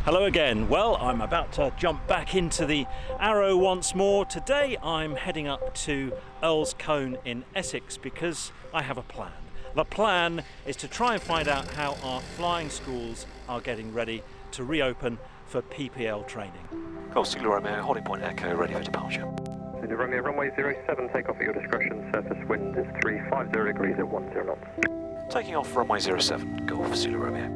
Hello again. Well, I'm about to jump back into the Arrow once more. Today I'm heading up to Earl's Colne in Essex because I have a plan. The plan is to try and find out how our flying schools are getting ready to reopen for PPL training. Golf Zulu Romeo, holding point Echo, ready for departure. Zulu Romeo, runway 07, take off at your discretion. Surface wind is 350 degrees at 10 knots. Taking off runway 07, Golf Zulu Romeo.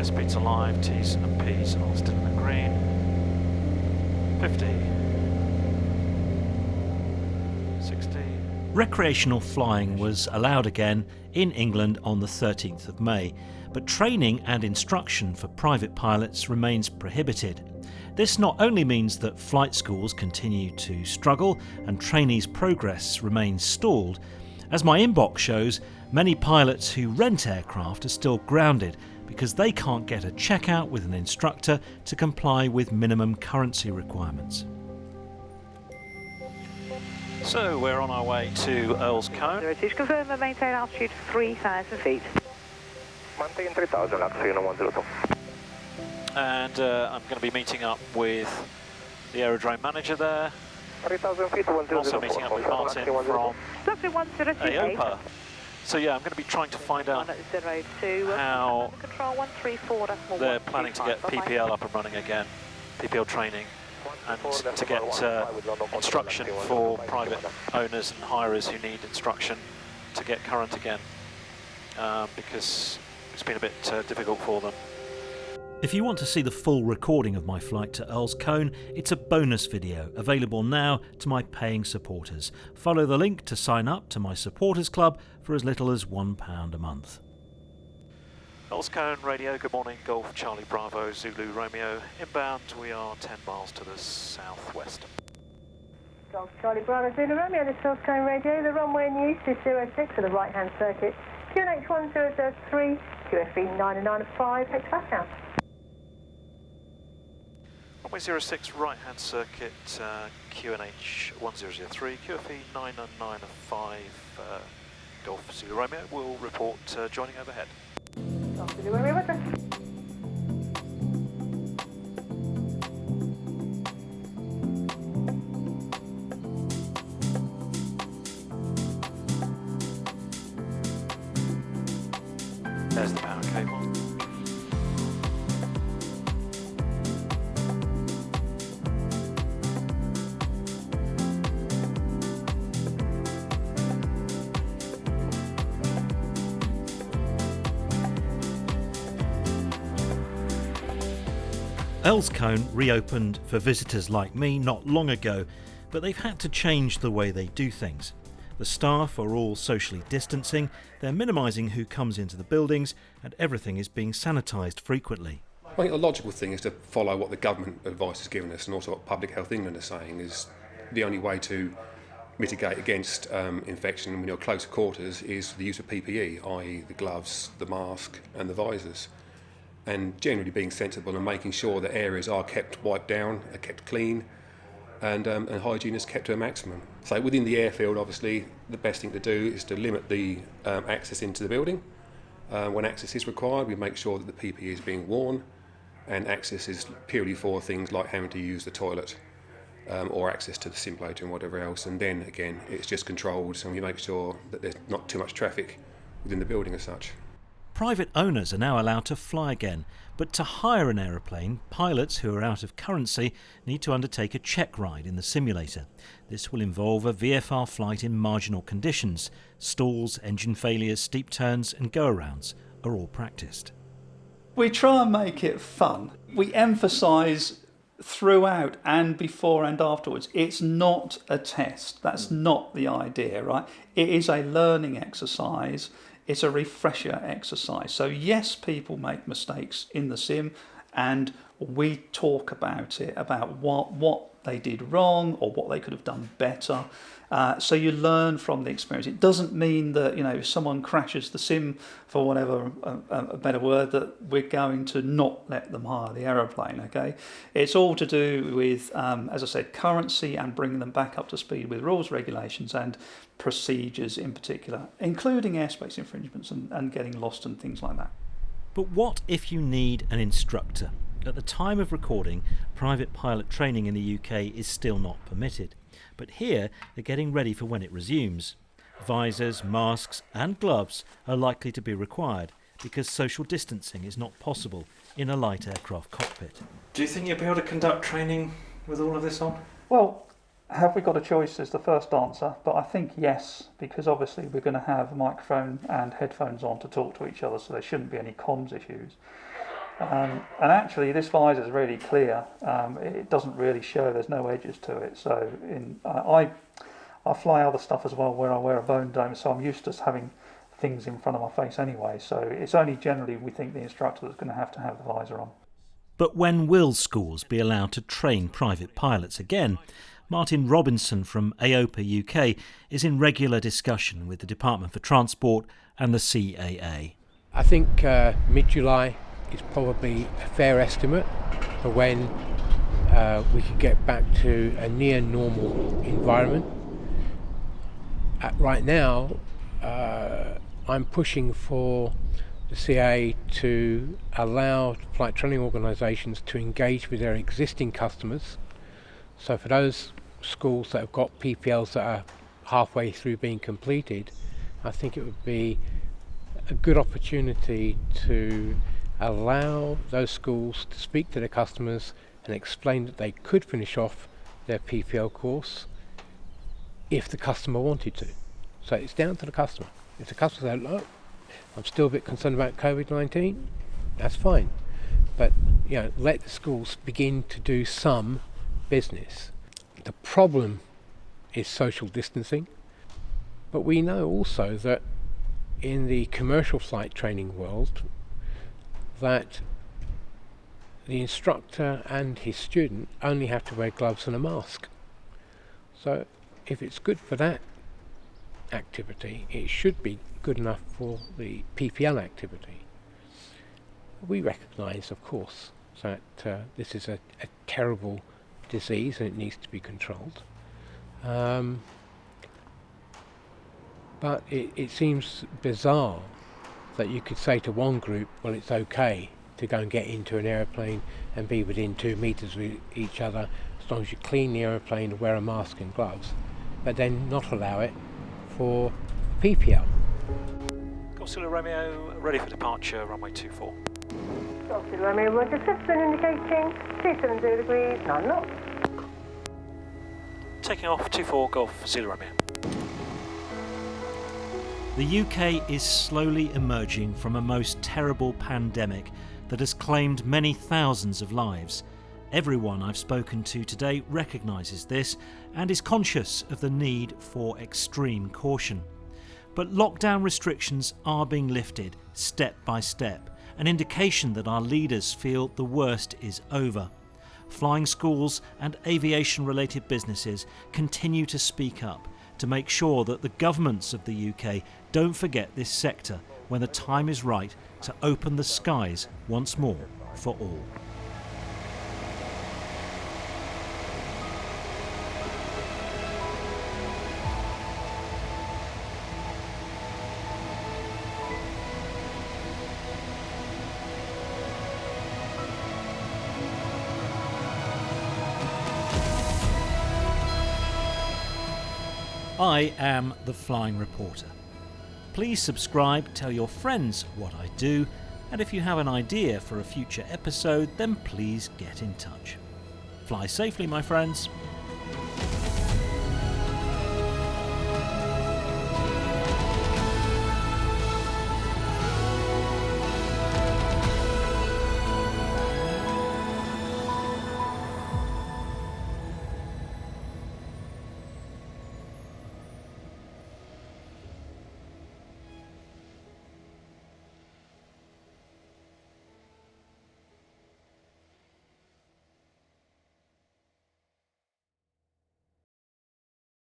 Speeds alive, T's and P's all still in the green. 50. 60. Recreational flying was allowed again in England on the 13th of May, but training and instruction for private pilots remains prohibited. This not only means that flight schools continue to struggle and trainees' progress remains stalled. As my inbox shows, many pilots who rent aircraft are still grounded because they can't get a checkout with an instructor to comply with minimum currency requirements. So we're on our way to Earl's Colne. It is confirmed and maintain altitude 3,000 feet. Maintain 3,000 at 102. And I'm going to be meeting up with the aerodrome manager there. 3,000 feet, 102. Also meeting up with Martin from Dr. 1028. AOPA. So yeah, I'm going to be trying to find out 102, how control 134, they're planning to get PPL up and running again, PPL training, and to get instruction for private owners and hirers who need instruction to get current again, because it's been a bit difficult for them. If you want to see the full recording of my flight to Earl's Colne, it's a bonus video available now to my paying supporters. Follow the link to sign up to my supporters club for as little as £1 a month. Earl's Colne radio, good morning, Golf Charlie Bravo Zulu Romeo. Inbound, we are 10 miles to the southwest. Golf Charlie Bravo Zulu Romeo, this is Earl's Colne radio. The runway in use is 06 for the right hand circuit. QNH 1003, QFE 995, hex Tascam. Runway 06, right-hand circuit, QNH 1003, QFE 995, Golf Zulu Romeo will report joining overhead. Golf Zulu Romeo, roger. There's the power cable. Earl's Colne reopened for visitors like me not long ago, but they've had to change the way they do things. The staff are all socially distancing, they're minimising who comes into the buildings, and everything is being sanitised frequently. I think the logical thing is to follow what the government advice has given us, and also what Public Health England is saying is the only way to mitigate against infection when you're close quarters is the use of PPE, i.e. the gloves, the mask and the visors. And generally being sensible and making sure that areas are kept wiped down, are kept clean, and hygiene is kept to a maximum. So within the airfield, obviously, the best thing to do is to limit the access into the building. When access is required, we make sure that the PPE is being worn, and access is purely for things like having to use the toilet or access to the simulator and whatever else. And then, again, it's just controlled, and we make sure that there's not too much traffic within the building as such. Private owners are now allowed to fly again, but to hire an aeroplane, pilots who are out of currency need to undertake a check ride in the simulator. This will involve a VFR flight in marginal conditions. Stalls, engine failures, steep turns and go-arounds are all practised. We try and make it fun. We emphasise throughout and before and afterwards, it's not a test. That's not the idea, right? It is a learning exercise. It's a refresher exercise. So yes, people make mistakes in the sim, and we talk about it, about what they did wrong or what they could have done better. So you learn from the experience. It doesn't mean that, if someone crashes the sim, for whatever a better word, that we're going to not let them hire the aeroplane, okay? It's all to do with, as I said, currency and bringing them back up to speed with rules, regulations and procedures in particular, including airspace infringements and getting lost and things like that. But what if you need an instructor? At the time of recording, private pilot training in the UK is still not permitted. But here, they're getting ready for when it resumes. Visors, masks and gloves are likely to be required because social distancing is not possible in a light aircraft cockpit. Do you think you'll be able to conduct training with all of this on? Well, have we got a choice is the first answer, but I think yes, because obviously we're going to have a microphone and headphones on to talk to each other, so there shouldn't be any comms issues. And actually this visor is really clear. It doesn't really show, there's no edges to it. So I fly other stuff as well where I wear a bone dome, so I'm used to having things in front of my face anyway. So it's only generally we think the instructor that's going to have the visor on. But when will schools be allowed to train private pilots again? Martin Robinson from AOPA UK is in regular discussion with the Department for Transport and the CAA. I think mid-July is probably a fair estimate for when we could get back to a near normal environment. Right now, I'm pushing for the CAA to allow flight training organisations to engage with their existing customers. So for those schools that have got PPLs that are halfway through being completed, I think it would be a good opportunity to allow those schools to speak to their customers and explain that they could finish off their PPL course if the customer wanted to. So it's down to the customer. If the customer says, look, I'm still a bit concerned about COVID-19, that's fine. But let the schools begin to do some business. The problem is social distancing, but we know also that in the commercial flight training world that the instructor and his student only have to wear gloves and a mask. So if it's good for that activity, it should be good enough for the PPL activity. We recognise, of course, that this is a terrible disease and it needs to be controlled. But it seems bizarre that you could say to one group, well, it's okay to go and get into an aeroplane and be within 2 metres with each other as long as you clean the aeroplane and wear a mask and gloves, but then not allow it for PPL. Golf Zulu Romeo, ready for departure, runway 24. Golf Zulu Romeo, Roger, Tascam indicating 270 degrees, 9 knots. Taking off 24 Golf Zulu Romeo. The UK is slowly emerging from a most terrible pandemic that has claimed many thousands of lives. Everyone I've spoken to today recognises this and is conscious of the need for extreme caution. But lockdown restrictions are being lifted step by step, an indication that our leaders feel the worst is over. Flying schools and aviation-related businesses continue to speak up to make sure that the governments of the UK don't forget this sector when the time is right to open the skies once more for all. I am the Flying Reporter. Please subscribe, tell your friends what I do, and if you have an idea for a future episode, then please get in touch. Fly safely, my friends.